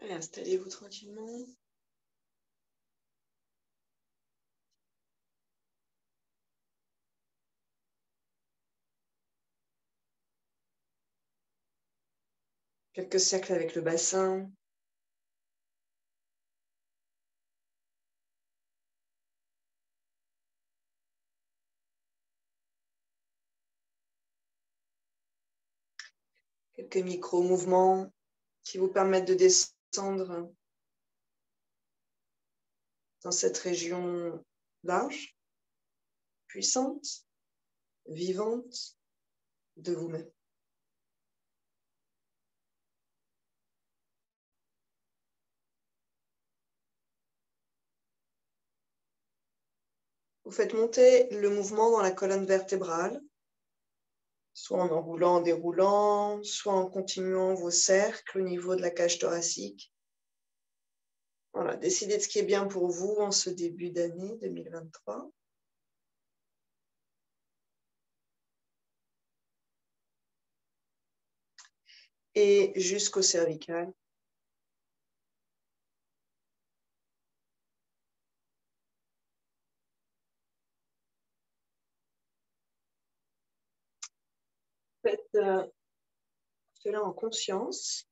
Allez, installez-vous tranquillement. Quelques cercles avec le bassin. Quelques micro-mouvements qui vous permettent de descendre dans cette région large, puissante, vivante de vous-même. Vous faites monter le mouvement dans la colonne vertébrale, soit en enroulant, en déroulant, soit en continuant vos cercles au niveau de la cage thoracique. Voilà, décidez de ce qui est bien pour vous en ce début d'année 2023. Et jusqu'au cervical. Faites cela en conscience.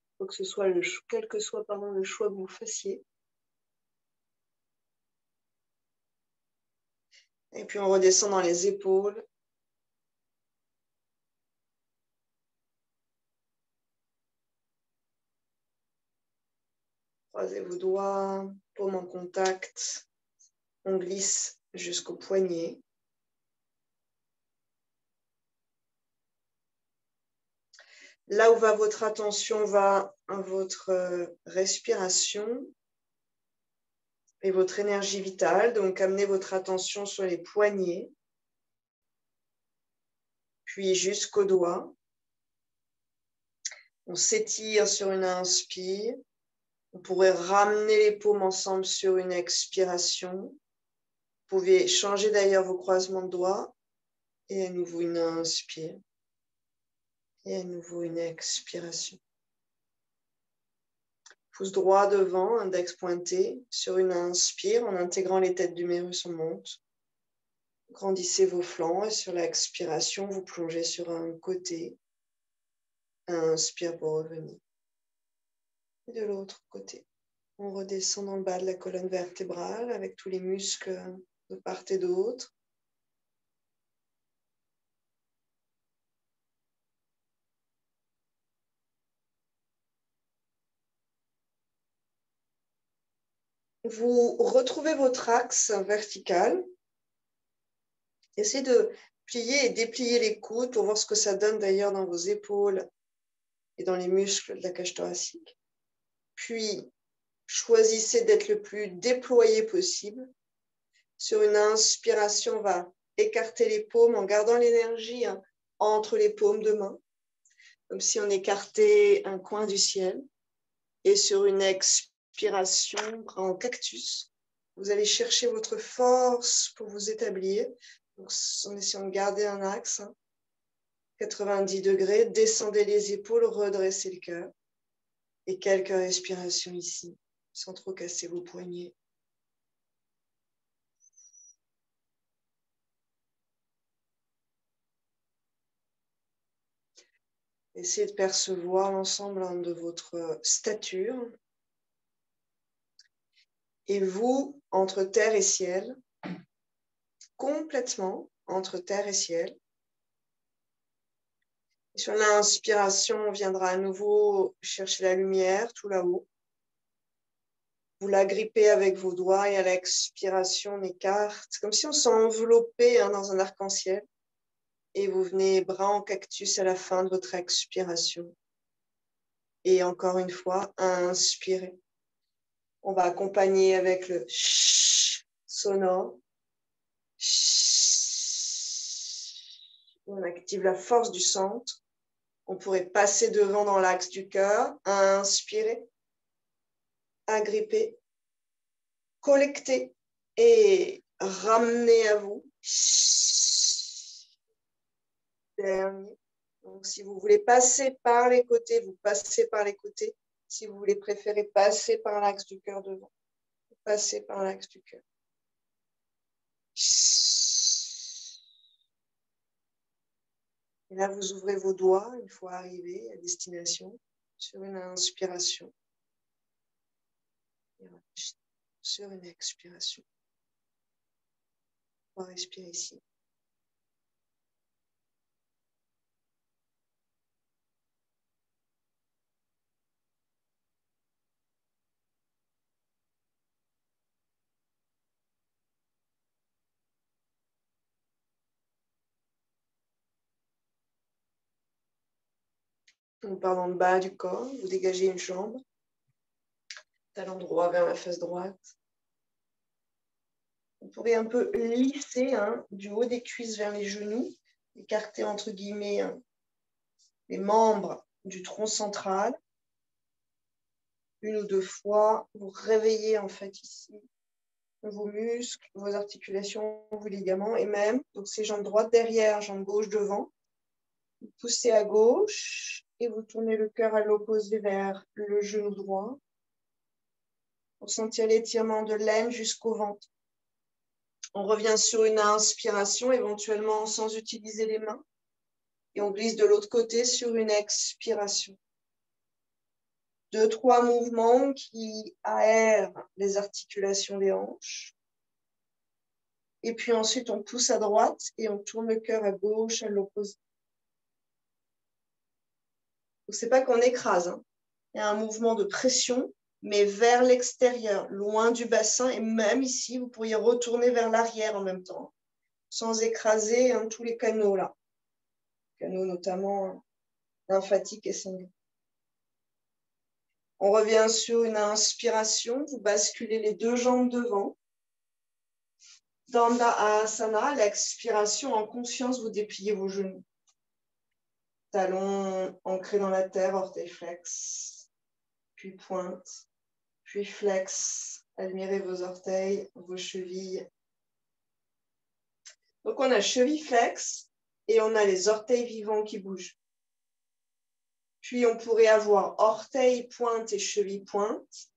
Il faut que ce soit quel que soit le choix que vous fassiez. Et puis on redescend dans les épaules. Croisez vos doigts, paume en contact. On glisse jusqu'au poignet. Là où va votre attention va votre respiration et votre énergie vitale. Donc, amenez votre attention sur les poignets, puis jusqu'aux doigts. On s'étire sur une inspire. Vous pourrez ramener les paumes ensemble sur une expiration. Vous pouvez changer d'ailleurs vos croisements de doigts. Et à nouveau une inspire. Et à nouveau une expiration. Pouce droit devant, index pointé. Sur une inspire, en intégrant les têtes d'humérus, on monte. Grandissez vos flancs et sur l'expiration, vous plongez sur un côté. Inspire pour revenir. Et de l'autre côté. On redescend dans le bas de la colonne vertébrale avec tous les muscles de part et d'autre. Vous retrouvez votre axe vertical. Essayez de plier et déplier les coudes pour voir ce que ça donne d'ailleurs dans vos épaules et dans les muscles de la cage thoracique. Puis, choisissez d'être le plus déployé possible. Sur une inspiration, on va écarter les paumes en gardant l'énergie entre les paumes de main, comme si on écartait un coin du ciel. Et sur une expiration, bras en cactus, vous allez chercher votre force pour vous établir. Donc, en essayant de garder un axe, 90 degrés, descendez les épaules, redressez le cœur. Et quelques respirations ici, sans trop casser vos poignets. Essayez de percevoir l'ensemble de votre stature. Et vous, entre terre et ciel, complètement entre terre et ciel. Et sur l'inspiration, on viendra à nouveau chercher la lumière tout là-haut. Vous la grippez avec vos doigts et à l'expiration, on écarte, comme si on s'enveloppait dans un arc-en-ciel. Et vous venez bras en cactus à la fin de votre expiration. Et encore une fois, inspirez. On va accompagner avec le ch sonore. On active la force du centre. On pourrait passer devant dans l'axe du cœur. Inspirez. Agrippez. Collectez. Et ramenez à vous. Dernier. Donc, si vous voulez passer par les côtés, vous passez par les côtés. Si vous voulez préférer passer par l'axe du cœur devant, vous passez par l'axe du cœur. Et là, vous ouvrez vos doigts une fois arrivé à destination sur une inspiration. Et sur une expiration. On va respirer ici. On part dans le bas du corps, vous dégagez une jambe, talon droit vers la face droite. Vous pourrez un peu lisser du haut des cuisses vers les genoux, écarter entre guillemets les membres du tronc central. Une ou deux fois, vous réveillez en fait ici vos muscles, vos articulations, vos ligaments et même, donc c'est jambe droite derrière, jambe gauche devant. Vous poussez à gauche et vous tournez le cœur à l'opposé vers le genou droit pour sentir l'étirement de l'aine jusqu'au ventre. On revient sur une inspiration, éventuellement sans utiliser les mains. Et on glisse de l'autre côté sur une expiration. 2-3 mouvements qui aèrent les articulations des hanches. Et puis ensuite, on pousse à droite et on tourne le cœur à gauche à l'opposé. Ce n'est pas qu'on écrase. Il y a un mouvement de pression, mais vers l'extérieur, loin du bassin. Et même ici, vous pourriez retourner vers l'arrière en même temps, sans écraser tous les canaux là. Canaux notamment lymphatiques et sanguins. On revient sur une inspiration. Vous basculez les deux jambes devant. Dandha Asana, l'expiration, en conscience, vous dépliez vos genoux. Talons ancrés dans la terre, orteils flex, puis pointe, puis flex. Admirez vos orteils, vos chevilles. Donc, on a cheville flex et on a les orteils vivants qui bougent. Puis, on pourrait avoir orteil pointe et cheville pointe,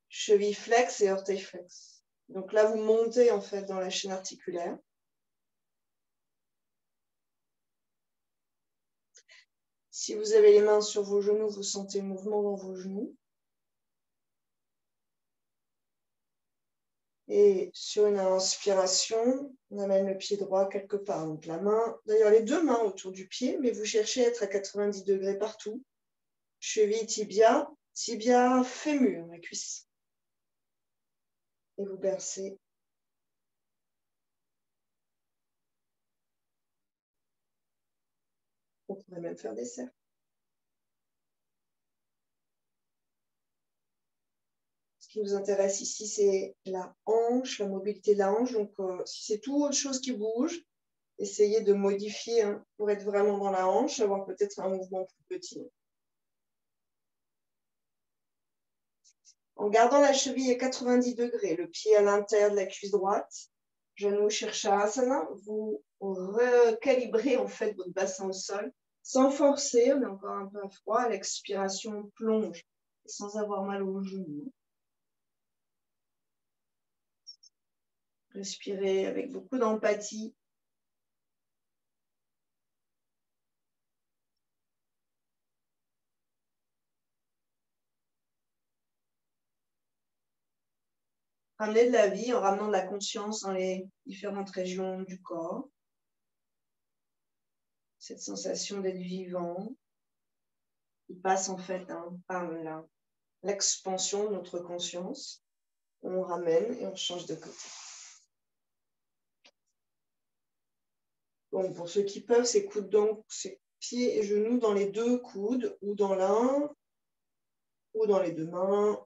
cheville flex et orteil flex. Donc là, vous montez en fait dans la chaîne articulaire. Si vous avez les mains sur vos genoux, vous sentez le mouvement dans vos genoux. Et sur une inspiration, on amène le pied droit quelque part. Donc la main, d'ailleurs les deux mains autour du pied, mais vous cherchez à être à 90 degrés partout. Cheville, tibia, tibia, fémur, la cuisse. Et vous bercez. On pourrait même faire des cercles. Ce qui nous intéresse ici, c'est la hanche, la mobilité de la hanche. Donc, si c'est tout autre chose qui bouge, essayez de modifier pour être vraiment dans la hanche, avoir peut-être un mouvement plus petit. En gardant la cheville à 90 degrés, le pied à l'intérieur de la cuisse droite, genou Shirshasana, vous recalibrez en fait votre bassin au sol sans forcer, on est encore un peu à froid. À l'expiration, on plonge sans avoir mal aux genoux. Respirez avec beaucoup d'empathie. Ramener de la vie en ramenant de la conscience dans les différentes régions du corps. Cette sensation d'être vivant qui passe en fait par l'expansion de notre conscience. On ramène et on change de côté. Bon, pour ceux qui peuvent, ces coudes donc, ces pieds et genoux dans les deux coudes ou dans l'un ou dans les deux mains.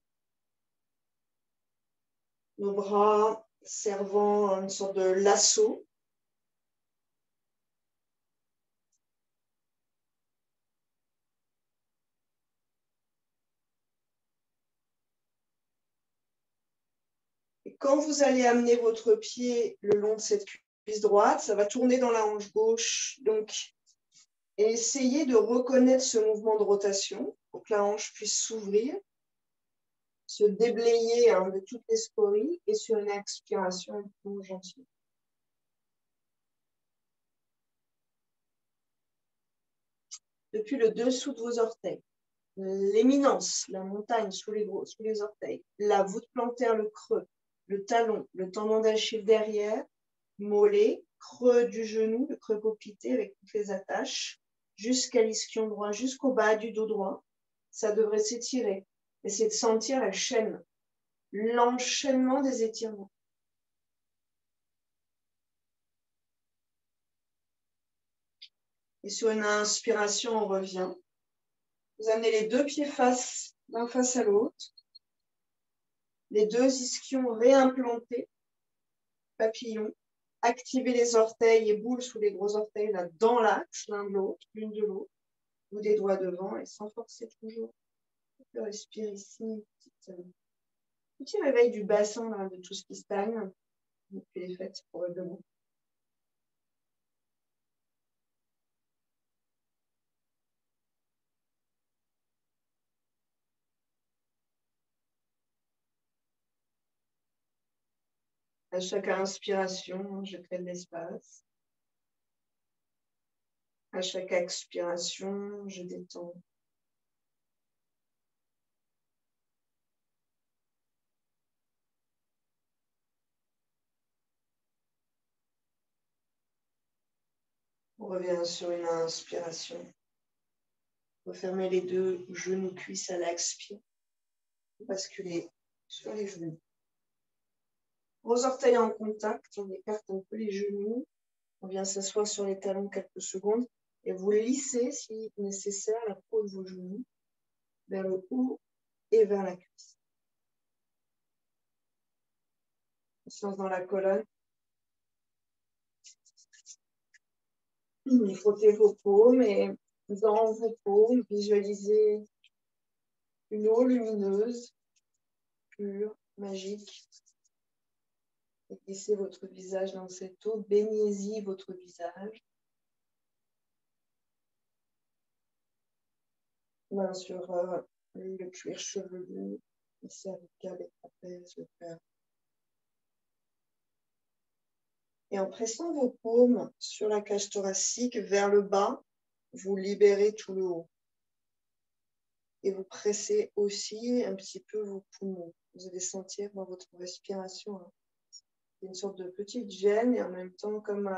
Nos bras servant à une sorte de lasso. Et quand vous allez amener votre pied le long de cette cuisse droite, ça va tourner dans la hanche gauche. Donc, Et essayez de reconnaître ce mouvement de rotation pour que la hanche puisse s'ouvrir, se déblayer de toutes les scories et sur une expiration, un peu gentille. Depuis le dessous de vos orteils, l'éminence, la montagne sous les orteils, la voûte plantaire, le creux, le talon, le tendon d'Achille derrière, mollet, creux du genou, le creux poplité avec toutes les attaches, jusqu'à l'ischio droit, jusqu'au bas du dos droit. Ça devrait s'étirer. Essayez de sentir la chaîne, l'enchaînement des étirements. Et sur une inspiration, on revient. Vous amenez les deux pieds l'un face à l'autre. Les deux ischions réimplantés, papillon. Activez les orteils et boules sous les gros orteils là, dans l'axe, l'un de l'autre, l'une de l'autre. Ou des doigts devant et sans forcer toujours. Respire ici, petit réveil du bassin là, de tout ce qui stagne depuis les fêtes probablement. À chaque inspiration, je crée de l'espace. À chaque expiration, je détends. On revient sur une inspiration. Refermez les deux genoux cuisses à l'expire. Basculez sur les genoux. Gros orteils en contact, on écarte un peu les genoux. On vient s'asseoir sur les talons quelques secondes et vous lissez, si nécessaire, la peau de vos genoux vers le haut et vers la cuisse. Conscience dans la colonne. Frottez vos paumes et dans vos paumes, visualisez une eau lumineuse, pure, magique. Et glissez votre visage dans cette eau, baignez-y votre visage. Main sur le cuir chevelu, le cervical, les trapèzes, le cœur. Et en pressant vos paumes sur la cage thoracique vers le bas, vous libérez tout le haut. Et vous pressez aussi un petit peu vos poumons. Vous allez sentir dans votre respiration une sorte de petite gêne et en même temps comme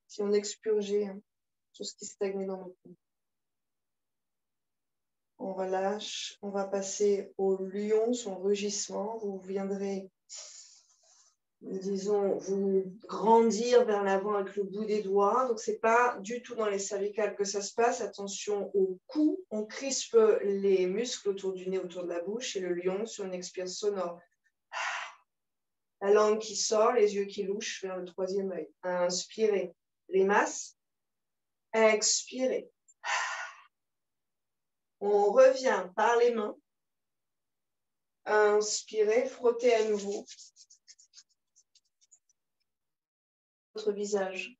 si on expurgeait tout ce qui stagnait dans nos poumons. On relâche, on va passer au lion, son rugissement. Vous viendrez, disons, vous grandir vers l'avant avec le bout des doigts. Donc, ce n'est pas du tout dans les cervicales que ça se passe. Attention au cou. On crispe les muscles autour du nez, autour de la bouche. Et le lion sur une expiration sonore. La langue qui sort, les yeux qui louchent vers le troisième œil. Inspirez, les masses. Expirez. On revient par les mains. Inspirez, frottez à nouveau votre visage.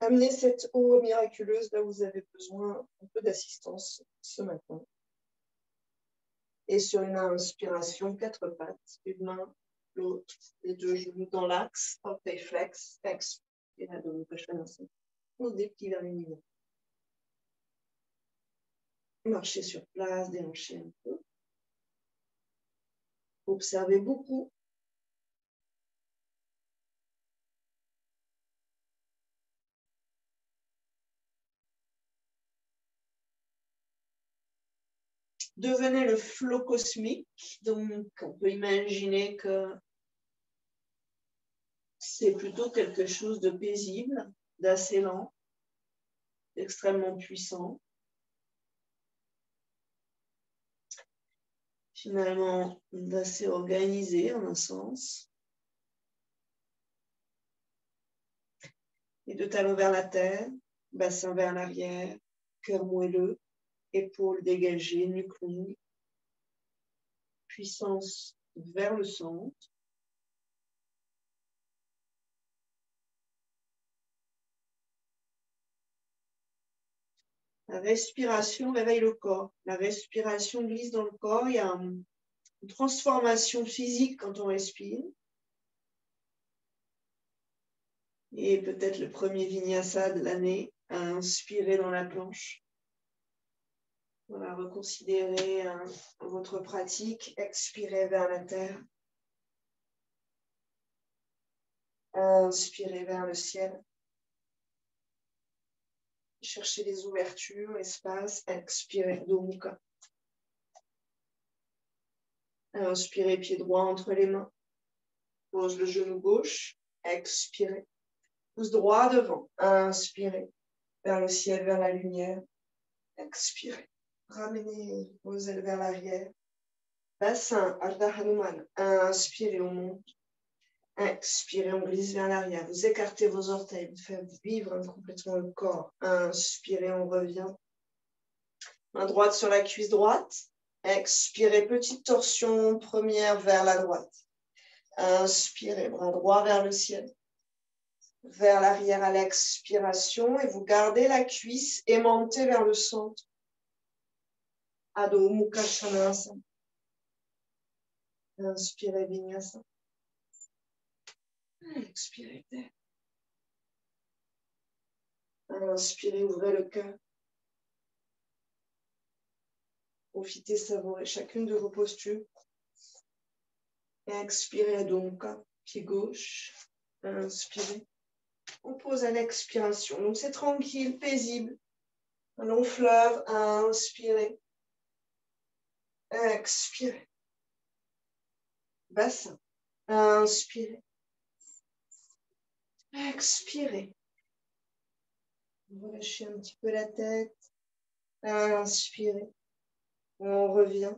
Amenez cette eau miraculeuse là où vous avez besoin un peu d'assistance ce matin. Et sur une inspiration, 4 pattes, une main, l'autre, les deux genoux dans l'axe, orteil flex, expire, abdomen prochain ensemble. On se déplie vers les niveaux. Marchez sur place, déhanchez un peu. Observez beaucoup. Devenez le flot cosmique. Donc, on peut imaginer que c'est plutôt quelque chose de paisible, d'assez lent, d'extrêmement puissant. Finalement, d'assez organisé en un sens. Les deux talons vers la terre, bassin vers l'arrière, cœur moelleux, épaules dégagées, nuque longue. Puissance vers le centre. La respiration réveille le corps. La respiration glisse dans le corps. Il y a une transformation physique quand on respire. Et peut-être le premier vinyasa de l'année à inspirer dans la planche. Voilà, reconsidérez votre pratique. Expirez vers la terre. Inspirez vers le ciel. Cherchez les ouvertures, l'espace. Expirez, Adho Mukha. Inspirez, pied droit entre les mains. Pose le genou gauche. Expirez. Pouce droit devant. Inspirez. Vers le ciel, vers la lumière. Expirez. Ramenez vos ailes vers l'arrière. Bassin, Ardha Hanuman. Inspirez, on monte. Expirez, on glisse vers l'arrière. Vous écartez vos orteils. Vous faites vivre complètement le corps. Inspirez, on revient. Main droite sur la cuisse droite. Expirez, petite torsion première vers la droite. Inspirez, bras droit vers le ciel. Vers l'arrière à l'expiration. Et vous gardez la cuisse aimantée vers le centre. Adho Mukha Svanasana. Inspirez, Vinyasa. Expirez, terre. Inspirez, ouvrez le cœur. Profitez, savourez chacune de vos postures. Expirez, Adho Mukha, pied gauche. Inspirez. On pose à l'expiration. Donc c'est tranquille, paisible. Un long fleuve. Inspirez. Expirez. Bassin. Inspirez. Expirez. Relâchez un petit peu la tête. Inspirez. On revient.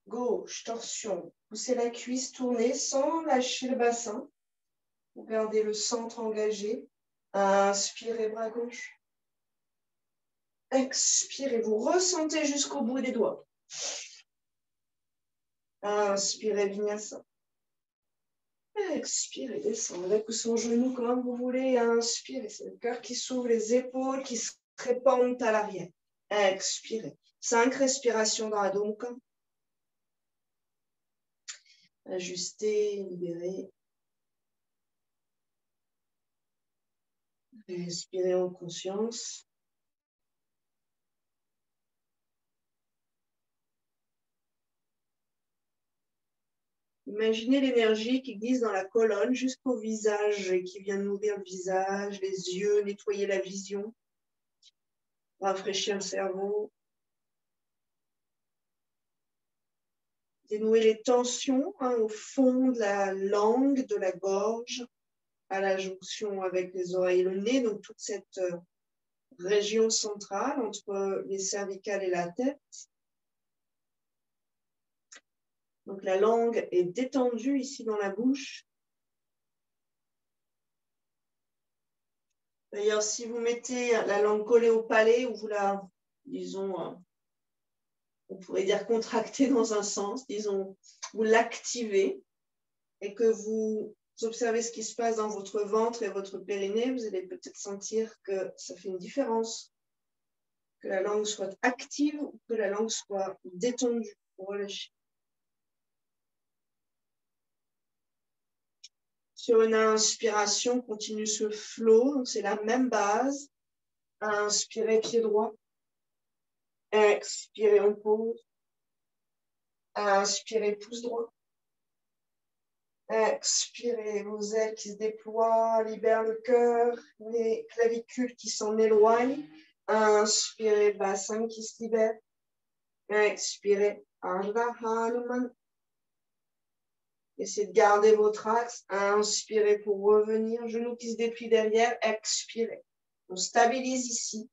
Gauche, torsion. Poussez la cuisse, tournez sans lâcher le bassin. Vous gardez le centre engagé. Inspirez, bras gauche. Expirez, vous ressentez jusqu'au bout des doigts. Inspirez, Vinyasa. Expirez, descendez avec ou sans genou comme vous voulez. Inspirez, c'est le cœur qui s'ouvre, les épaules qui se répandent à l'arrière. Expirez. 5 respirations dans Adho Mukha. Ajustez, libérez. Respirez en conscience. Imaginez l'énergie qui glisse dans la colonne jusqu'au visage et qui vient nourrir le visage, les yeux, nettoyer la vision, rafraîchir le cerveau. Dénouer les tensions au fond de la langue, de la gorge, à la jonction avec les oreilles et le nez, donc toute cette région centrale entre les cervicales et la tête. Donc la langue est détendue ici dans la bouche. D'ailleurs, si vous mettez la langue collée au palais ou vous la, disons, on pourrait dire contractée dans un sens, disons, vous l'activez et que vous observez ce qui se passe dans votre ventre et votre périnée, vous allez peut-être sentir que ça fait une différence. Que la langue soit active ou que la langue soit détendue, relâchée. Sur une inspiration, continue ce flow, c'est la même base. Inspirez, pied droit. Expirez, on pose. Inspirez, pouce droit. Expirez, vos ailes qui se déploient, libèrent le cœur, les clavicules qui s'en éloignent. Inspirez, bassin qui se libère. Expirez, Ardha Hanuman. Essayez de garder votre axe. Inspirez pour revenir. Genoux qui se déplient derrière. Expirez. On stabilise ici.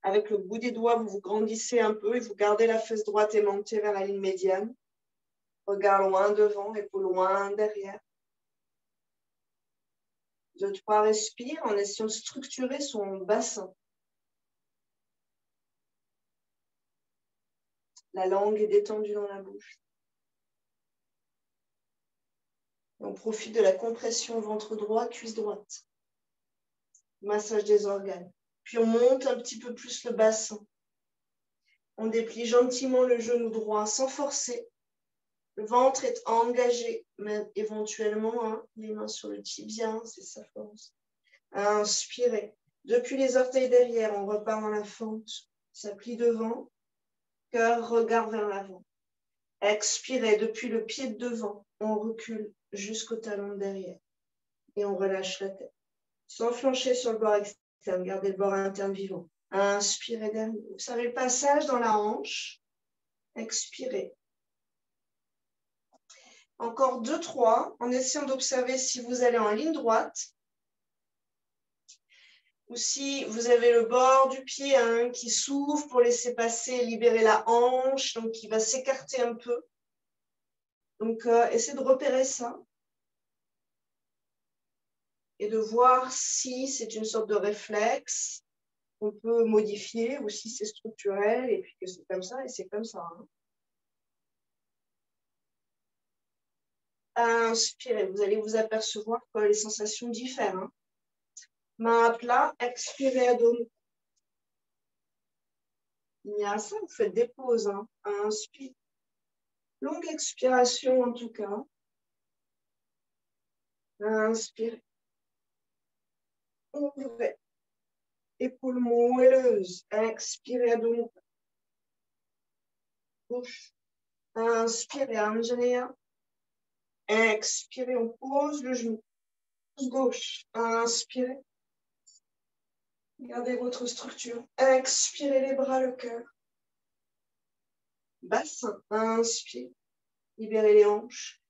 Avec le bout des doigts, vous vous grandissez un peu et vous gardez la fesse droite aimantée vers la ligne médiane. Regard loin devant, épaule loin derrière. 2-3 respire en essayant de structurer son bassin. La langue est détendue dans la bouche. On profite de la compression ventre droit, cuisse droite. Massage des organes. Puis on monte un petit peu plus le bassin. On déplie gentiment le genou droit sans forcer. Le ventre est engagé, mais éventuellement, hein, les mains sur le tibia, c'est sa force. Inspirez. Depuis les orteils derrière, on repart dans la fente. Ça plie devant. Cœur, regard vers l'avant. Expirez. Depuis le pied de devant, on recule jusqu'au talon derrière. Et on relâche la tête. Sans flancher sur le bord externe. Gardez le bord interne vivant. Inspirez derrière. Observez le passage dans la hanche. Expirez. Encore 2-3, en essayant d'observer si vous allez en ligne droite ou si vous avez le bord du pied hein, qui s'ouvre pour laisser passer, libérer la hanche, donc qui va s'écarter un peu. Donc, essayez de repérer ça et de voir si c'est une sorte de réflexe qu'on peut modifier ou si c'est structurel et puis que c'est comme ça et c'est comme ça. Hein. Inspirez, vous allez vous apercevoir que les sensations diffèrent. Hein. Main à plat, expirez à dos. Vinyasa, vous faites des pauses. Hein. Inspire. Longue expiration en tout cas. Inspirez. Ouvrez. Épaules moelleuses. Expirez à dos. Gauche. Inspirez, Anjaliya. Expirez, on pose le genou. Gauche. Inspirez. Gardez votre structure. Expirez les bras, le cœur. Bassin. Inspire. Libérez les hanches.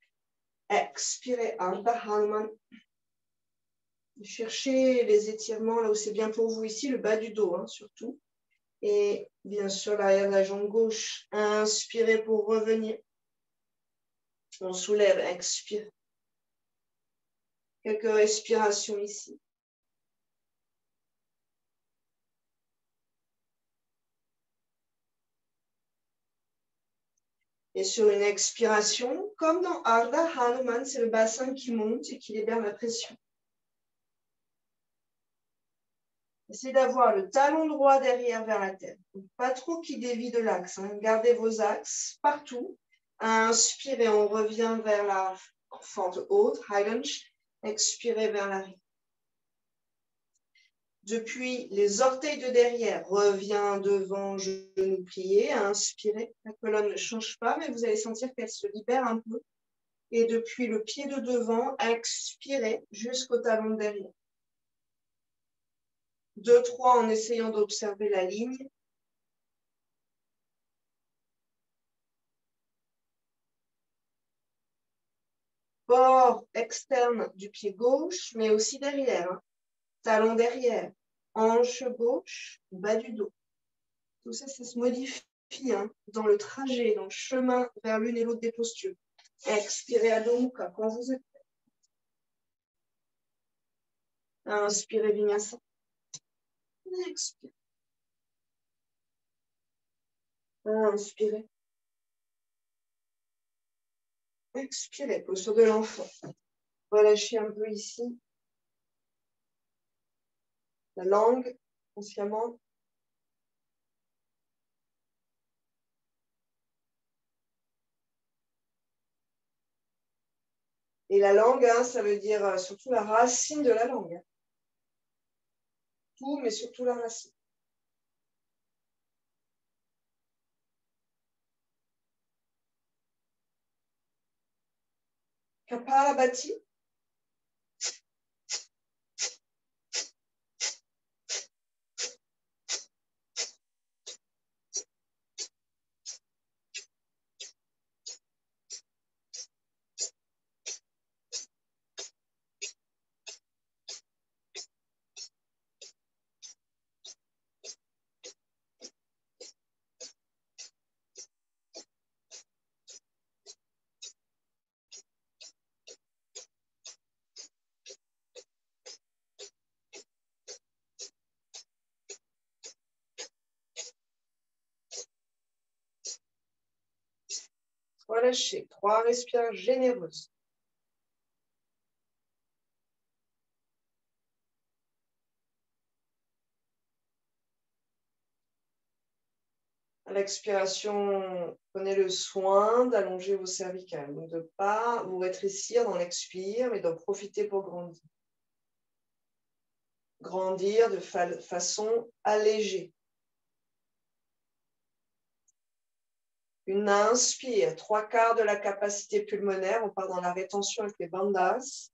Expirez. Ardha Hanuman. Cherchez les étirements là où c'est bien pour vous ici, le bas du dos hein, surtout. Et bien sûr, l'arrière de la jambe gauche. Inspirez pour revenir. On soulève, expire. Quelques respirations ici. Et sur une expiration, comme dans Ardha Hanuman, c'est le bassin qui monte et qui libère la pression. Essayez d'avoir le talon droit derrière vers la tête. Donc, pas trop qui dévie de l'axe. Hein. Gardez vos axes partout. Inspirez, on revient vers la fente haute, high lunge. Expirez vers l'arrière. Depuis les orteils de derrière, reviens devant, genou plié, inspirez. La colonne ne change pas, mais vous allez sentir qu'elle se libère un peu. Et depuis le pied de devant, expirez jusqu'au talon de derrière. 2-3 en essayant d'observer la ligne. Bord externe du pied gauche, mais aussi derrière. Hein. Talon derrière, hanche gauche, bas du dos. Tout ça, ça se modifie hein, dans le trajet, dans le chemin vers l'une et l'autre des postures. Expirez à Mukha quand vous êtes prêt. Inspirez Vinyasa. Expirez. Inspirez. Expirez, posture de l'enfant. Relâchez un peu ici. La langue, consciemment. Et la langue, hein, ça veut dire surtout la racine de la langue. Tout, mais surtout la racine. Kapalabhati. Relâchez. 3 respirations généreuses. À l'expiration, prenez le soin d'allonger vos cervicales, donc de ne pas vous rétrécir dans l'expire, mais d'en profiter pour grandir. Grandir de façon allégée. Une inspire, 3/4 de la capacité pulmonaire, on part dans la rétention avec les bandhas.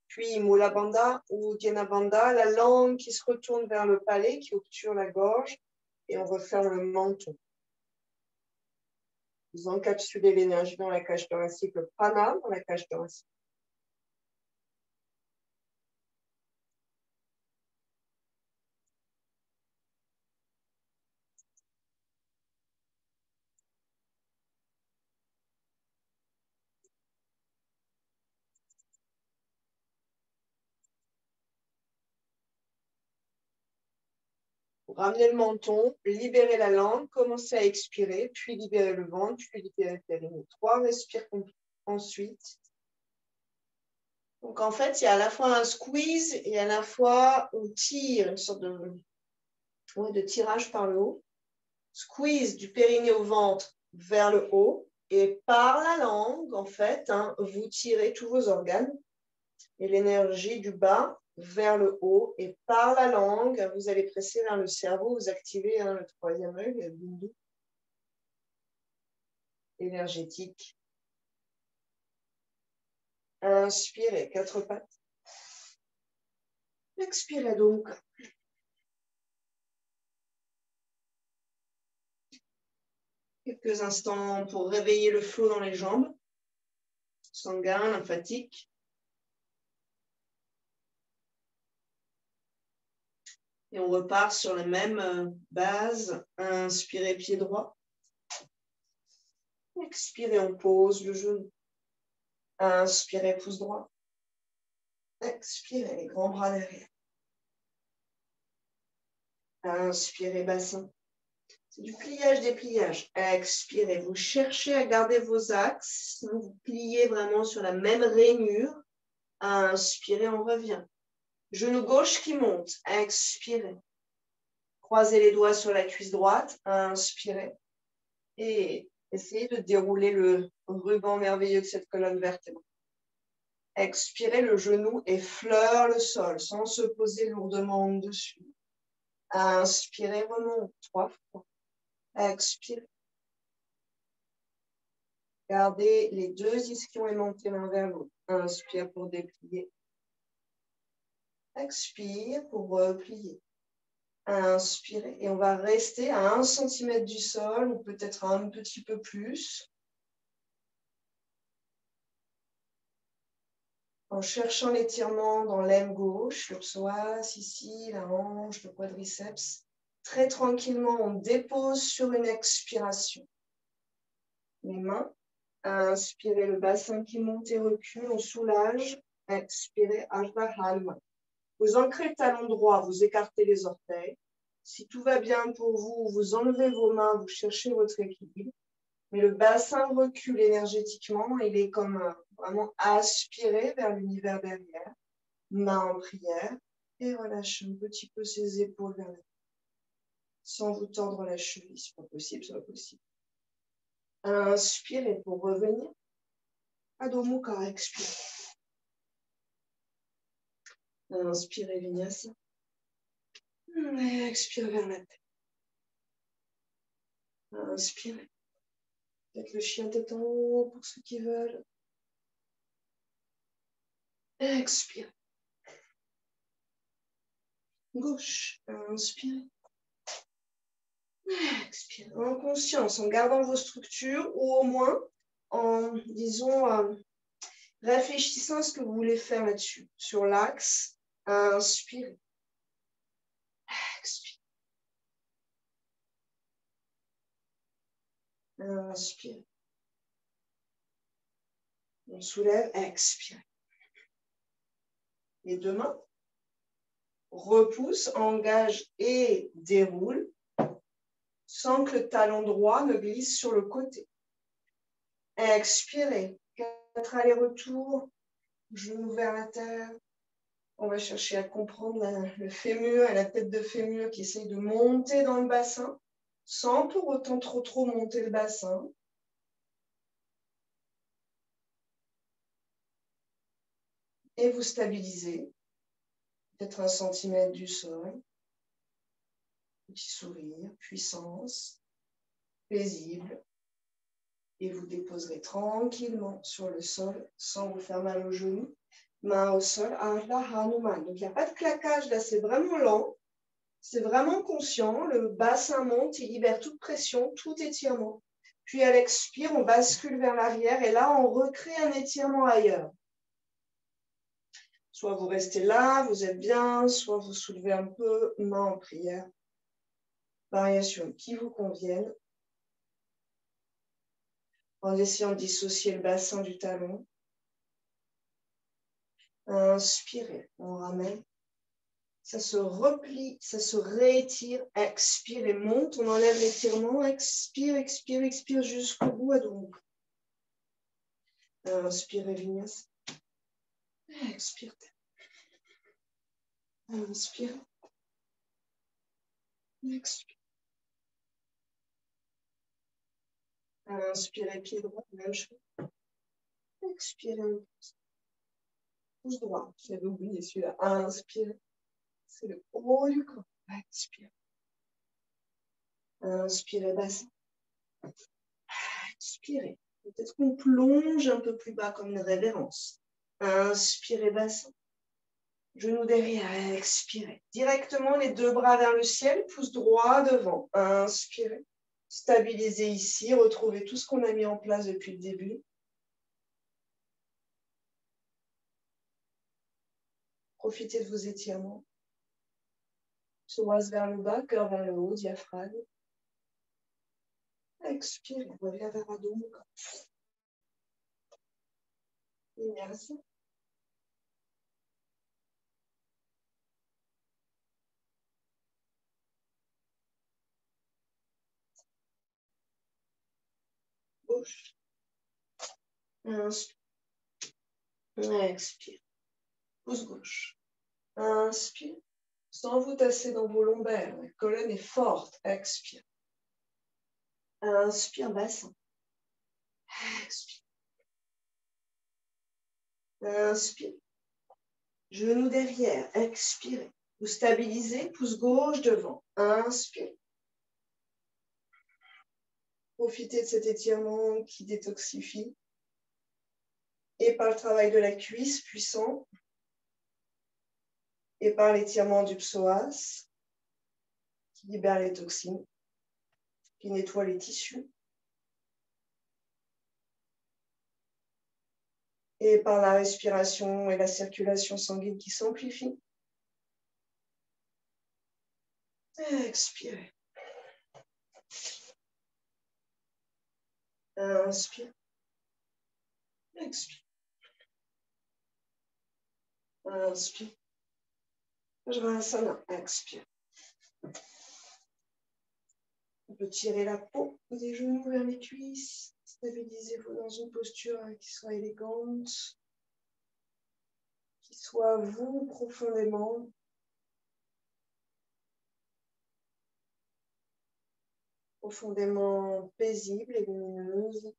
Puis Mula Bandha ou Dhyana Bandha, la langue qui se retourne vers le palais, qui obture la gorge, et on referme le menton. Vous encapsulez l'énergie dans la cage thoracique, le prana dans la cage thoracique. Vous ramenez le menton, libérez la langue, commencez à expirer, puis libérez le ventre, puis libérez le périnée. 3 respires ensuite. Donc en fait, il y a à la fois un squeeze et à la fois on tire, une sorte de tirage par le haut. Squeeze du périnée au ventre vers le haut. Et par la langue, en fait, vous tirez tous vos organes et l'énergie du bas vers le haut. Et par la langue, vous allez presser vers le cerveau, vous activez le 3e œil, le bindu énergétique. Inspirez, 4 pattes. Expirez donc. Quelques instants pour réveiller le flot dans les jambes, sanguin, lymphatique. Et on repart sur la même base. Inspirez, pied droit. Expirez, on pose le genou. Inspirez, pouce droit. Expirez, les grands bras derrière. Inspirez, bassin. C'est du pliage-dépliage. Expirez, vous cherchez à garder vos axes. Vous pliez vraiment sur la même rainure. Inspirez, on revient. Genou gauche qui monte. Expirez. Croisez les doigts sur la cuisse droite. Inspirez. Et essayez de dérouler le ruban merveilleux de cette colonne vertébrale. Expirez, le genou effleure le sol sans se poser lourdement en dessus. Inspirez, remonte 3 fois. Expirez. Gardez les 2 ischions aimantés l'un vers l'autre. Inspire pour déplier. Expire pour replier. Inspirez. Et on va rester à 1 cm du sol ou peut-être un petit peu plus. En cherchant l'étirement dans l'aine gauche, le psoas, ici, la hanche, le quadriceps. Très tranquillement, on dépose sur une expiration. Les mains. Inspirez, le bassin qui monte et recule, on soulage. Expirez, Ardha Halma. Vous ancrez le talon droit, vous écartez les orteils. Si tout va bien pour vous, vous enlevez vos mains, vous cherchez votre équilibre. Mais le bassin recule énergétiquement, il est comme vraiment aspiré vers l'univers derrière. Main en prière. Et relâchez un petit peu ses épaules vers l'arrière. Sans vous tordre la cheville, c'est pas possible, c'est pas possible. Inspirez pour revenir. Adho Mukha, expirez. Inspirez, Vinyasa. Expirez vers la tête. Inspirez. Faites le chien tête en haut pour ceux qui veulent. Expirez. Gauche. Inspirez. Expirez. En conscience, en gardant vos structures ou au moins en, disons, réfléchissant à ce que vous voulez faire là-dessus. Sur l'axe, inspirez. Expirez. Inspirez. On soulève, expirez. Les 2 mains. Repousse, engage et déroule sans que le talon droit ne glisse sur le côté. Expirez. 4 allers-retours, genoux vers la terre. On va chercher à comprendre le fémur et la tête de fémur qui essaye de monter dans le bassin sans pour autant trop monter le bassin. Et vous stabilisez, peut-être 1 centimètre du sol. Petit sourire, puissance, paisible. Et vous déposerez tranquillement sur le sol sans vous faire mal aux genoux. Main au sol, Ardha Hanuman. Donc il n'y a pas de claquage là, c'est vraiment lent. C'est vraiment conscient. Le bassin monte, il libère toute pression, tout étirement. Puis à l'expire, on bascule vers l'arrière et là, on recrée un étirement ailleurs. Soit vous restez là, vous êtes bien, soit vous soulevez un peu, main en prière. Variation qui vous convienne. En essayant de dissocier le bassin du talon. Inspirez, on ramène. Ça se replie, ça se réétire. Expire et monte, on enlève l'étirement. Expire, expire, expire jusqu'au bout. Donc. Inspirez, Vinyasa. Expire. Inspire. Expire. Inspirez, pied droit, même chose. Expirez. Pouce droit. J'avais oublié celui-là. Inspirez. C'est le haut du corps. Expire. Inspirez, bassin. Expirez. Peut-être qu'on plonge un peu plus bas comme une révérence. Inspirez, bassin. Genou derrière. Expirez. Directement les 2 bras vers le ciel. Pouce droit devant. Inspirez. Stabilisez ici. Retrouvez tout ce qu'on a mis en place depuis le début. Profitez de vos étirements. Psoas vers le bas, cœur vers le haut, diaphragme. Expirez, reviens vers Adho Mukha. Vinyasa. Gauche. Inspire. Expire. Pouce gauche. Inspire. Sans vous tasser dans vos lombaires. La colonne est forte. Expire. Inspire, bassin. Expire. Inspire. Genou derrière. Expirez. Vous stabilisez. Pouce gauche devant. Inspire. Profitez de cet étirement qui détoxifie. Et par le travail de la cuisse puissant. Et par l'étirement du psoas, qui libère les toxines, qui nettoie les tissus. Et par la respiration et la circulation sanguine qui s'amplifie. Expirez. Inspire. Expire. Inspire. Vajrasana. Expire. On peut tirer la peau des genoux vers les cuisses. Stabilisez-vous dans une posture qui soit élégante, qui soit vous profondément. Profondément paisible et lumineuse.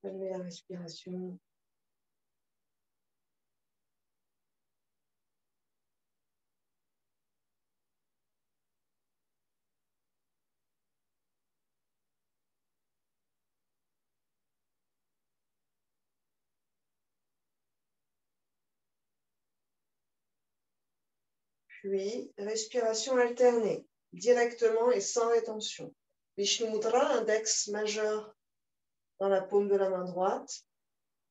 Calmez la respiration. Puis, respiration alternée, directement et sans rétention. Vishnu Mudra, index majeur dans la paume de la main droite.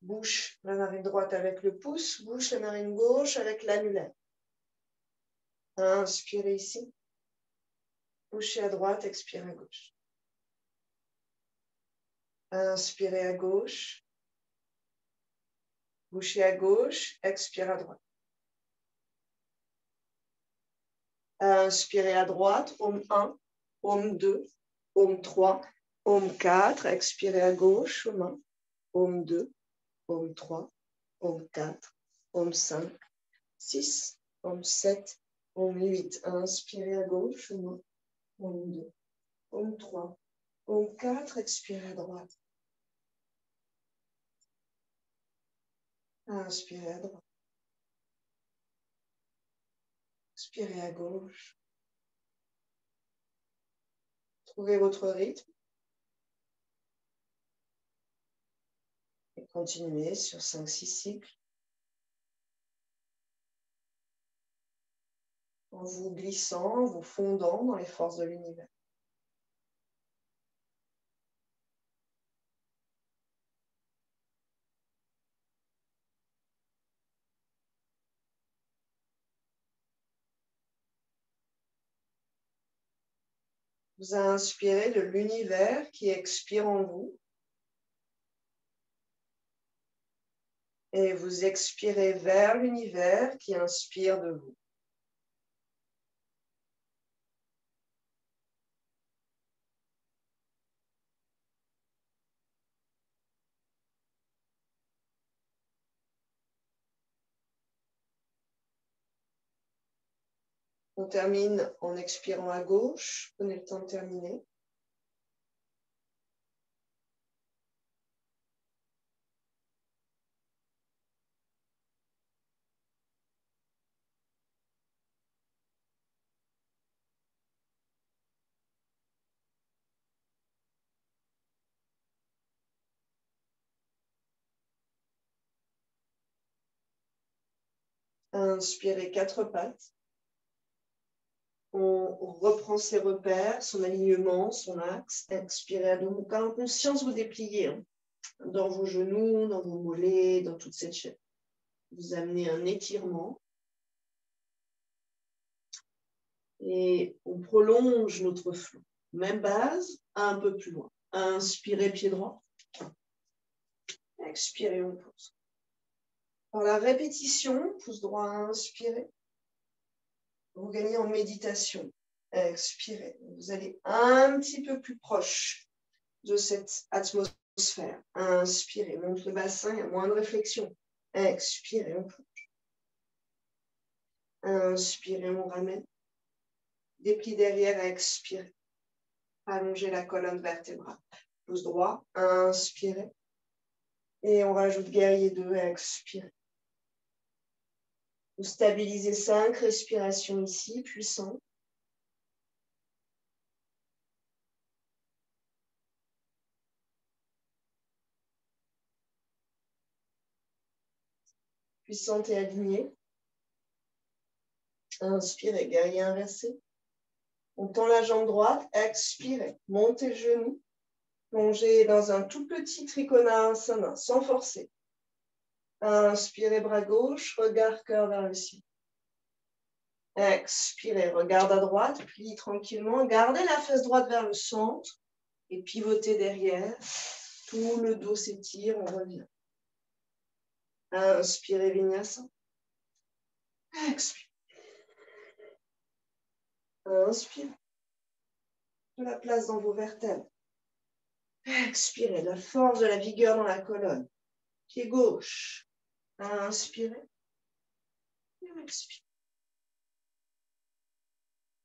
Bouche la narine droite avec le pouce, bouche la narine gauche avec l'annulaire. Inspirez ici. Bouchez à droite, expirez à gauche. Inspirez à gauche. Bouchez à gauche, expirez à droite. Inspirez à droite, Om 1, Om 2, Om 3, Om 4. Expirez à gauche, Om 1, Om 2, Om 3, Om 4, Om 5, 6, Om 7, Om 8. Inspirez à gauche, Om 2, Om 3, Om 4, expirez à droite. Inspirez à droite. Expirez à gauche. Trouvez votre rythme. Et continuez sur 5-6 cycles. En vous glissant, en vous fondant dans les forces de l'univers. Vous inspirez de l'univers qui expire en vous. Et vous expirez vers l'univers qui inspire de vous. On termine en expirant à gauche. Prenez le temps de terminer. Inspirez 4 pattes. On reprend ses repères, son alignement, son axe. Expirez à dos. Quand en conscience, vous dépliez dans vos genoux, dans vos mollets, dans toute cette chaîne. Vous amenez un étirement. Et on prolonge notre flot. Même base, un peu plus loin. Inspirez, pied droit. Expirez, on pousse. Par la répétition, pouce droit, inspirez. Vous gagnez en méditation. Expirez. Vous allez un petit peu plus proche de cette atmosphère. Inspirez. Monte le bassin, il y a moins de réflexion. Expirez, on plonge. Inspirez, on ramène. Dépli derrière, expirez. Allongez la colonne vertébrale. Pouce droit, inspirez. Et on rajoute guerrier 2, expirez. Vous stabilisez 5 respirations ici, puissant. Puissante et alignée. Inspirez, guerrier inversé. On tend la jambe droite, expirez. Montez le genou. Plongez dans un tout petit trikonasana, sans forcer. Inspirez, bras gauche, regard cœur vers le ciel. Expirez, regarde à droite, plie tranquillement. Gardez la fesse droite vers le centre et pivotez derrière. Tout le dos s'étire, on revient. Inspirez, vinyasa. Expirez. Inspirez. De la place dans vos vertèbres. Expirez, la force de la vigueur dans la colonne. Pied gauche. Inspirez. Expirez.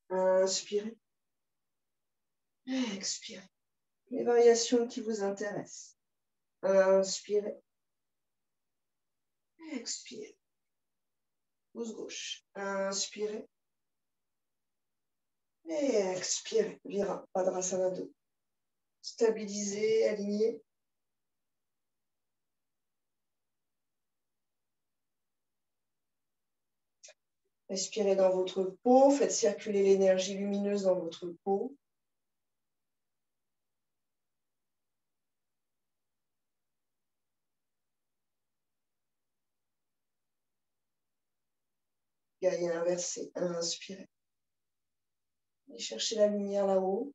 Inspirez. Expirez. Les variations qui vous intéressent. Inspirez. Expirez. Pouce gauche. Inspirez. Et expirez. Vira. Padmasana 2. Stabilisez, alignez. Respirez dans votre peau. Faites circuler l'énergie lumineuse dans votre peau. Guerrier inversé. Inspirez. Et cherchez la lumière là-haut.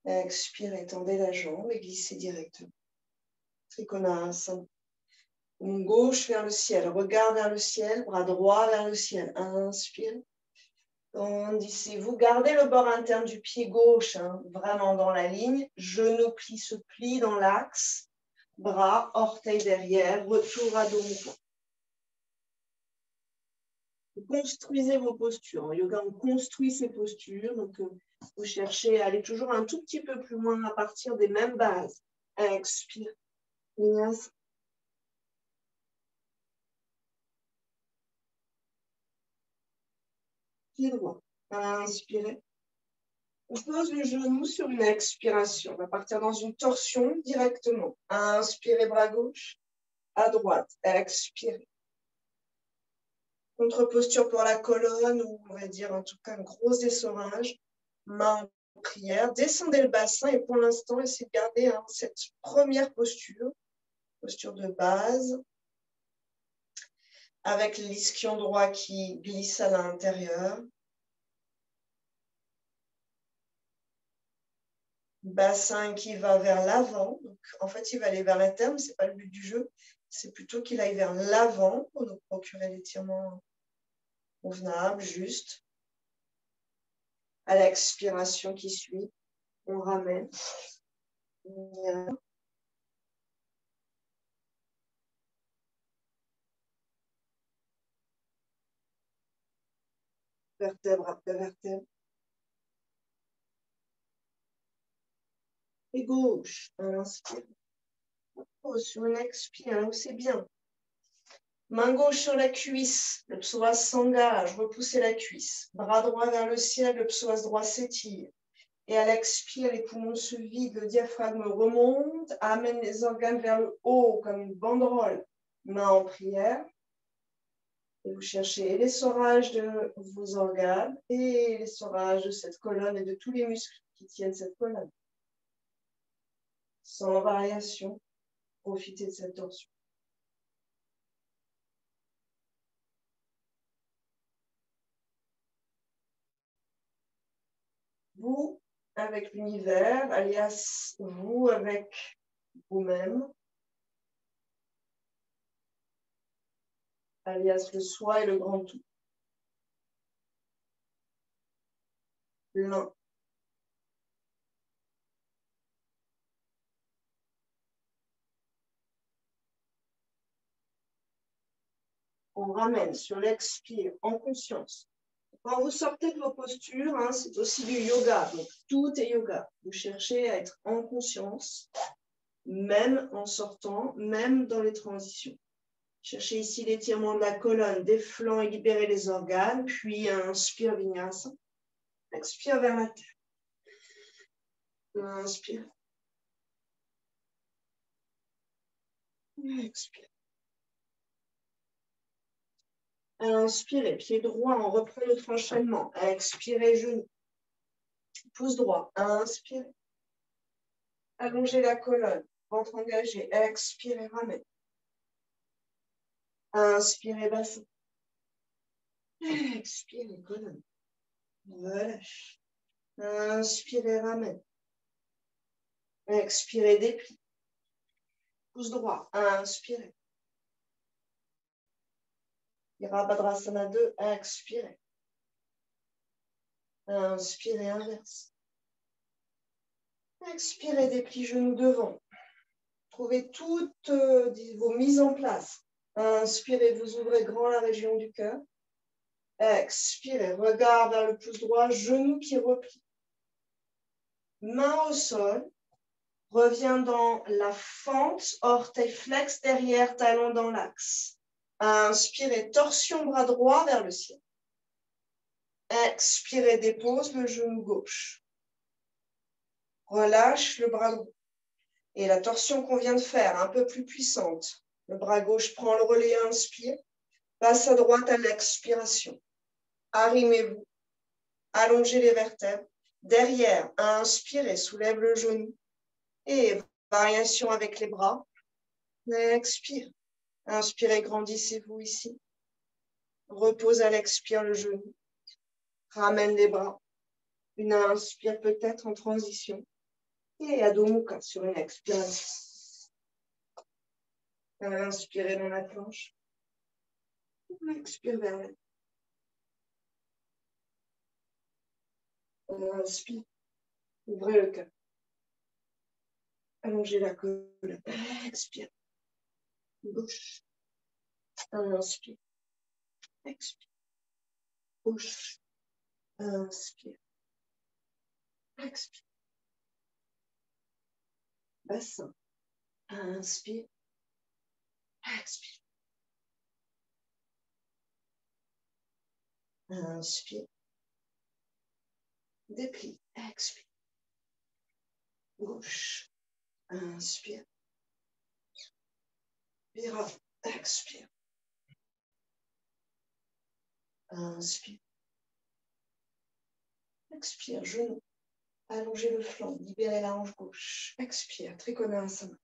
Expirez, tendez la jambe et glissez directement. Trikonasana. Gauche vers le ciel, regard vers le ciel, bras droit vers le ciel. Inspirez. Tendissez-vous. Gardez le bord interne du pied gauche, vraiment dans la ligne. Genou se plie dans l'axe. Bras, orteils derrière. Retour à dos mouvement. Vous construisez vos postures. En yoga, on construit ses postures. Donc, vous cherchez à aller toujours un tout petit peu plus loin à partir des mêmes bases. Expire. Vinyasa. Pied droit. Inspirez. On pose le genou sur une expiration. On va partir dans une torsion directement. Inspirez, bras gauche. À droite. Expirez. Contre-posture pour la colonne, ou on va dire en tout cas un gros essorage. Main en prière. Descendez le bassin et pour l'instant, essayez de garder cette première posture de base, avec l'ischio droit qui glisse à l'intérieur. Bassin qui va vers l'avant. Donc, en fait, il va aller vers la terme, ce n'est pas le but du jeu. C'est plutôt qu'il aille vers l'avant pour nous procurer l'étirement convenable, juste. À l'expiration qui suit, on ramène. Vertèbre après vertèbre. Et gauche, on inspire. Sur une expire, c'est bien. Main gauche sur la cuisse, le psoas s'engage, repoussez la cuisse. Bras droit vers le ciel, le psoas droit s'étire. Et à l'expire, les poumons se vident, le diaphragme remonte, amène les organes vers le haut comme une banderole. Main en prière. Et vous cherchez l'essorage de vos organes et l'essorage de cette colonne et de tous les muscles qui tiennent cette colonne. Sans variation, profitez de cette torsion. Vous avec l'univers, alias vous avec vous-même, alias le soi et le grand tout. L'un. On ramène sur l'expire en conscience. Quand vous sortez de vos postures, c'est aussi du yoga. Donc, tout est yoga. Vous cherchez à être en conscience, même en sortant, même dans les transitions. Cherchez ici l'étirement de la colonne, des flancs et libérez les organes. Puis, inspire vinyasa. Expire vers la terre. Inspire. Expire. Inspirez, pied droit, on reprend notre enchaînement. Expirez, genou. Pouce droit. Inspirez. Allongez la colonne. Ventre engagé. Expirez, ramène. Inspirez, bassin. Expirez, colonne. Relâche. Inspirez, ramène. Expirez, déplie. Pouce droit. Inspirez. Virabhadrasana 2. Expirez. Inspirez, inverse. Expirez, déplie, genou devant. Trouvez toutes vos mises en place. Inspirez, vous ouvrez grand la région du cœur. Expirez, regard vers le pouce droit, genou qui replie. Main au sol. Reviens dans la fente, orteil flex derrière, talon dans l'axe. Inspirez, torsion bras droit vers le ciel. Expirez, dépose le genou gauche. Relâche le bras droit. Et la torsion qu'on vient de faire, un peu plus puissante. Le bras gauche prend le relais, inspire. Passe à droite à l'expiration. Arrimez-vous. Allongez les vertèbres. Derrière, inspirez, soulève le genou. Et variation avec les bras. Expire. Inspirez, grandissez-vous ici. Repose à l'expire le genou. Ramène les bras. Une inspire peut-être en transition. Et Adho Mukha sur une expiration. Inspirez dans la planche. Expire vers elle. Inspire. Ouvrez le cœur. Allongez la colonne. Expire. Gauche. Inspire. Expire. Gauche. Inspire. Expire. Bassin. Inspire. Expire. Inspire. Déplie. Expire. Gauche. Inspire. Vira. Expire. Inspire. Expire. Genou. Allongez le flanc. Libérez la hanche gauche. Expire. Trikonasana.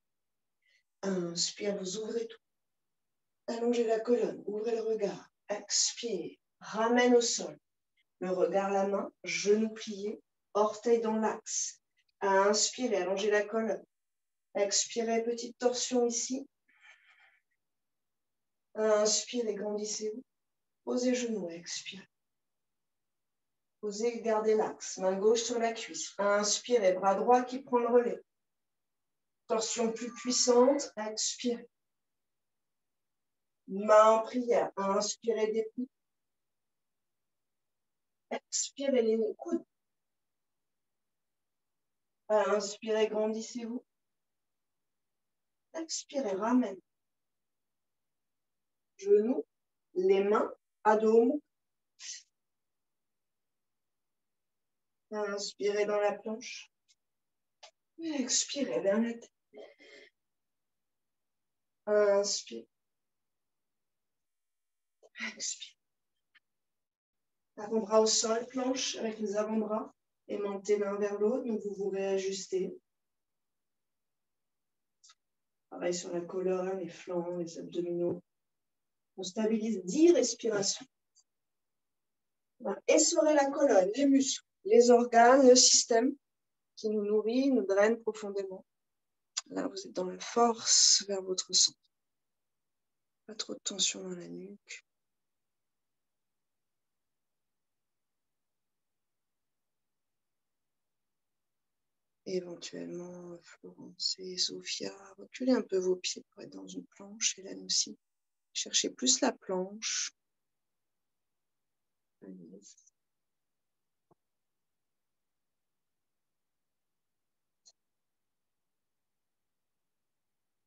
Inspire. Vous ouvrez tout. Allongez la colonne. Ouvrez le regard. Expire. Ramène au sol. Le regard la main. Genou plié. Orteil dans l'axe. Inspirez. Allongez la colonne. Expirez. Petite torsion ici. Inspirez. Grandissez-vous. Posez genoux. Expirez. Posez, gardez l'axe. Main gauche sur la cuisse. Inspirez. Bras droit qui prend le relais. Torsion plus puissante. Expirez. Main en prière. Inspirez, déplie. Expirez les coudes. Inspirez, grandissez-vous. Expirez, ramène. Genoux, les mains, abdos. Inspirez dans la planche. Expirez vers la tête. Inspire. Expire. Avant-bras au sol, planche avec les avant-bras. Aimantez l'un vers l'autre, donc vous vous réajustez. Pareil sur la colonne, les flancs, les abdominaux. On stabilise 10 respirations. Essorez la colonne, les muscles, les organes, le système qui nous nourrit, nous draine profondément. Là, vous êtes dans la force vers votre centre. Pas trop de tension dans la nuque. Éventuellement, Florence et Sophia, reculez un peu vos pieds pour être dans une planche. Et là aussi, cherchez plus la planche.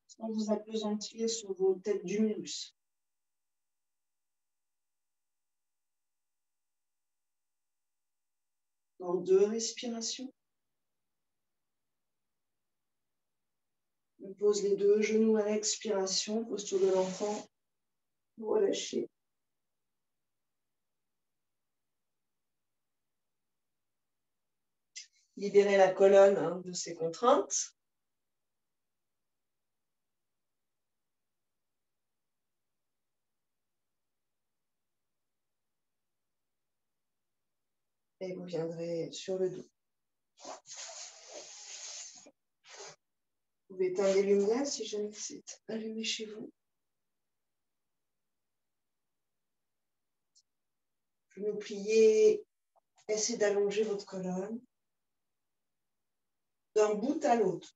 Sans vous appesantir sur vos têtes d'humérus. Dans 2 respirations. On pose les 2 genoux à l'expiration, posture de l'enfant. Relâchez. Libérez la colonne de ses contraintes. Et vous viendrez sur le dos. Vous pouvez éteindre les lumières si jamais c'est allumé chez vous. Genoux pliés, essayez d'allonger votre colonne d'un bout à l'autre.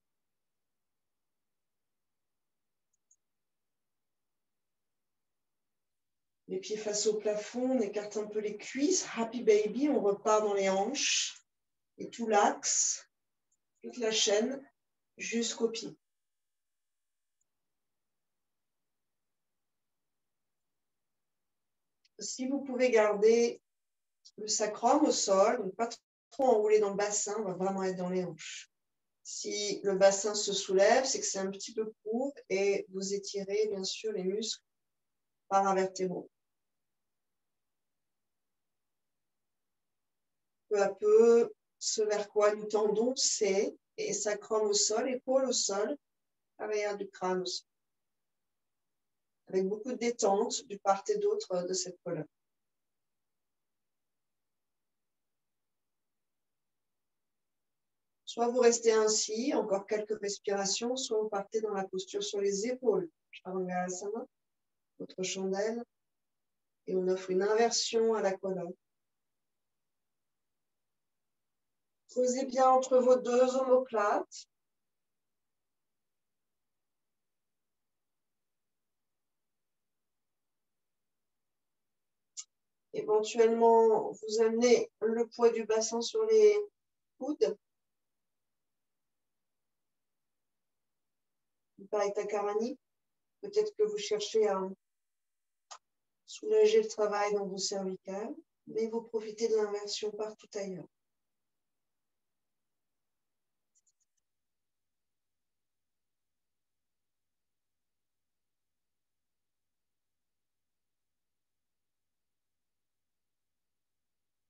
Les pieds face au plafond, on écarte un peu les cuisses. Happy baby, on repart dans les hanches et tout l'axe, toute la chaîne jusqu'aux pieds. Si vous pouvez garder le sacrum au sol, donc pas trop enroulé dans le bassin, on va vraiment être dans les hanches. Si le bassin se soulève, c'est que c'est un petit peu court et vous étirez bien sûr les muscles paravertébraux. Peu à peu, ce vers quoi nous tendons, c'est et sacrum au sol, épaule au sol, arrière du crâne au sol. Avec beaucoup de détente du part et d'autre de cette colonne. Soit vous restez ainsi, encore quelques respirations, soit vous partez dans la posture sur les épaules. Chaturanga, votre chandelle, et on offre une inversion à la colonne. Creusez bien entre vos 2 omoplates. Éventuellement, vous amenez le poids du bassin sur les coudes. Uttanasana. Peut-être que vous cherchez à soulager le travail dans vos cervicales, mais vous profitez de l'inversion partout ailleurs.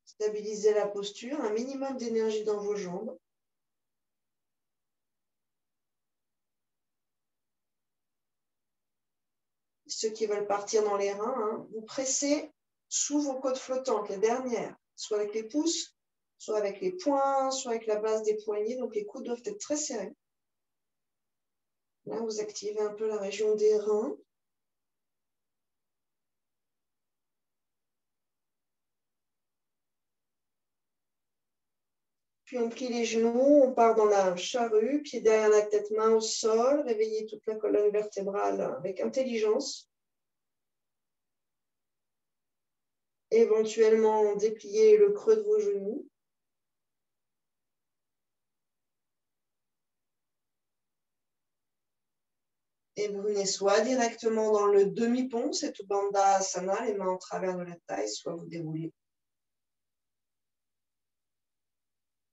Stabilisez la posture, un minimum d'énergie dans vos jambes. Ceux qui veulent partir dans les reins, hein, vous pressez sous vos côtes flottantes, les dernières, soit avec les pouces, soit avec les poings, soit avec la base des poignets. Donc les coudes doivent être très serrés. Là, vous activez un peu la région des reins. Puis on plie les genoux, on part dans la charrue, pied derrière la tête, main au sol, réveillez toute la colonne vertébrale avec intelligence. Éventuellement, dépliez le creux de vos genoux. Et vous venez soit directement dans le demi-pont, c'est Bandhasana, les mains en travers de la taille, soit vous déroulez.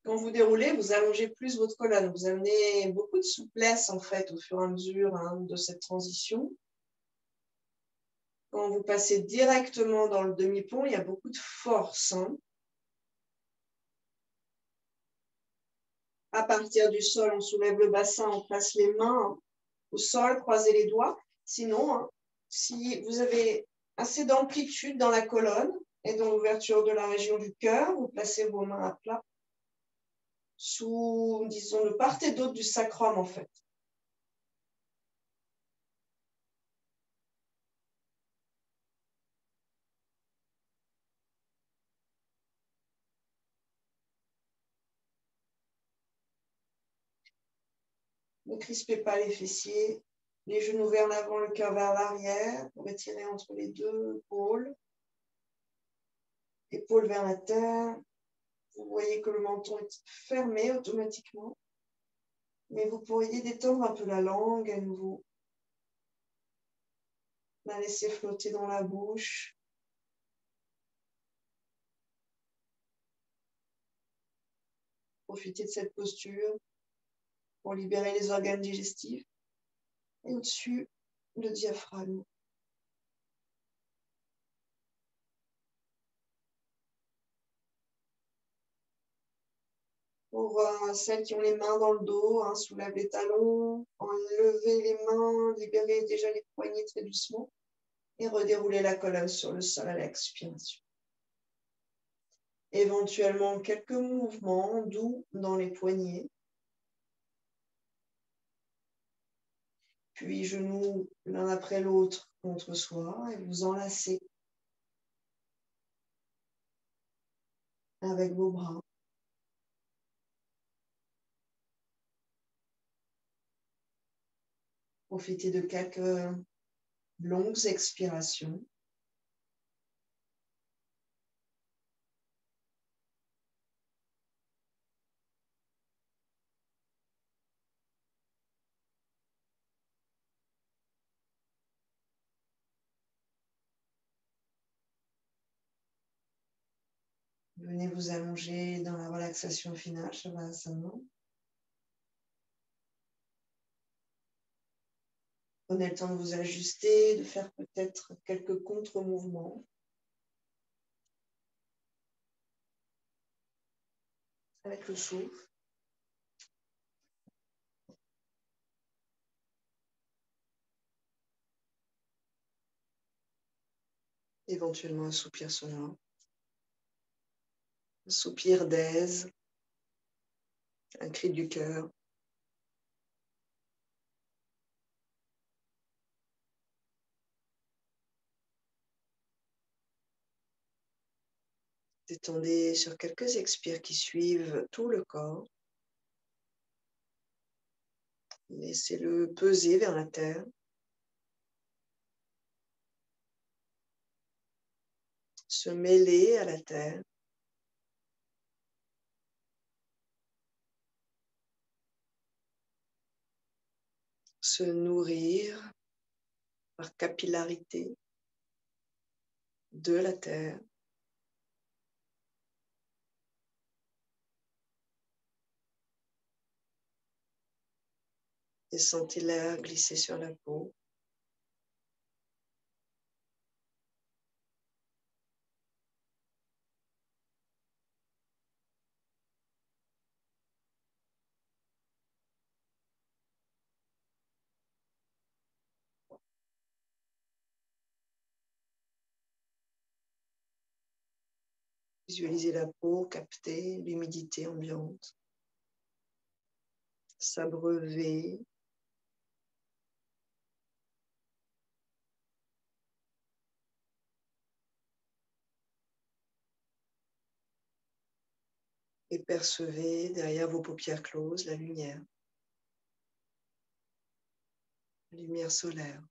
Quand vous déroulez, vous allongez plus votre colonne. Vous amenez beaucoup de souplesse, en fait, au fur et à mesure de cette transition. Quand vous passez directement dans le demi-pont, il y a beaucoup de force. À partir du sol, on soulève le bassin, on place les mains au sol, croisez les doigts. Sinon, si vous avez assez d'amplitude dans la colonne et dans l'ouverture de la région du cœur, vous placez vos mains à plat sous, disons, de part et d'autre du sacrum, en fait. Ne crispez pas les fessiers, les genoux vers l'avant, le cœur vers l'arrière, pour étirer entre les deux épaules. Épaules vers la terre. Vous voyez que le menton est fermé automatiquement, mais vous pourriez détendre un peu la langue à nouveau. La laisser flotter dans la bouche. Profitez de cette posture pour libérer les organes digestifs. Et au-dessus, le diaphragme. Pour celles qui ont les mains dans le dos, soulève les talons, enlevez les mains, libérez déjà les poignets très doucement et redéroulez la colonne sur le sol à l'expiration. Éventuellement, quelques mouvements doux dans les poignets. Puis genoux l'un après l'autre contre soi et vous enlacez avec vos bras. Profitez de quelques longues expirations. Venez vous allonger dans la relaxation finale, Shavasana. Prenez le temps de vous ajuster, de faire peut-être quelques contre-mouvements. Avec le souffle. Éventuellement un soupir sonore. Un soupir d'aise. Un cri du cœur. Détendez sur quelques expires qui suivent tout le corps. Laissez-le peser vers la terre. se mêler à la terre. Se nourrir par capillarité de la terre. Et sentez l'air glisser sur la peau. Visualisez la peau, capter l'humidité ambiante. S'abreuver. Et percevez derrière vos paupières closes la lumière solaire.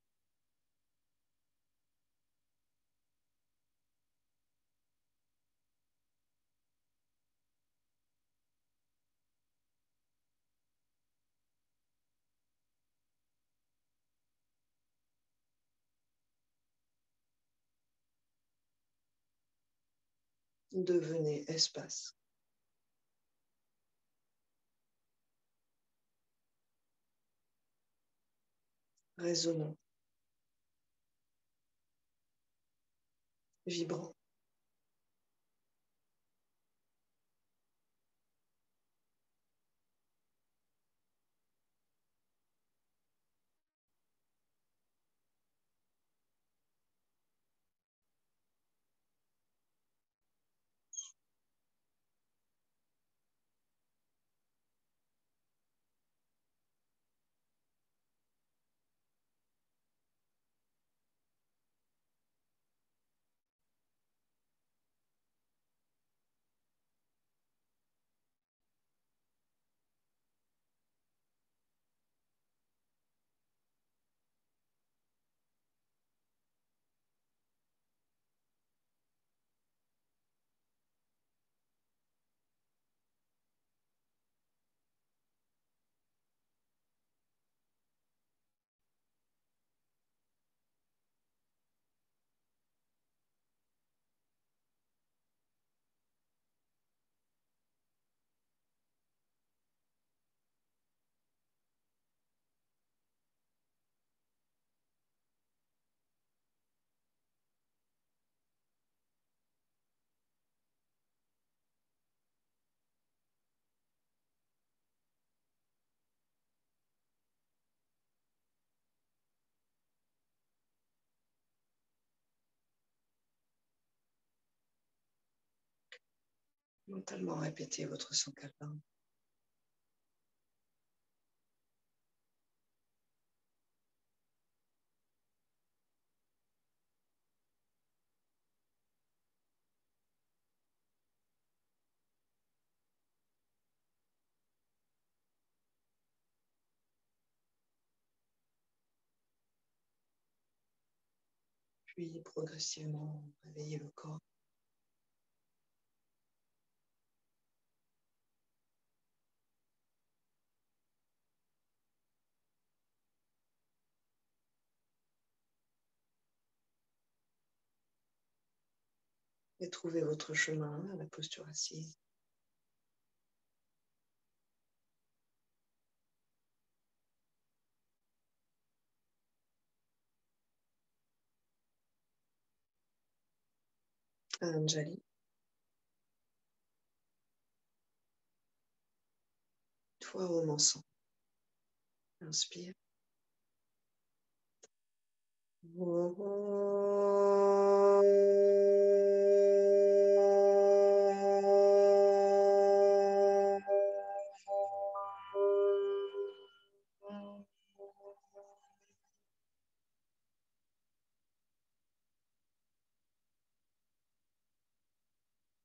Devenez espace. Résonnant. Vibrant. Mentalement répétez votre sankalpa. Puis progressivement réveillez le corps. Et trouvez votre chemin à la posture assise. Anjali. Une fois romançant. Inspire.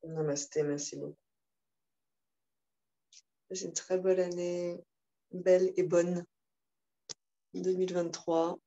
Namasté, merci beaucoup. C'est une très bonne année, belle et bonne 2023.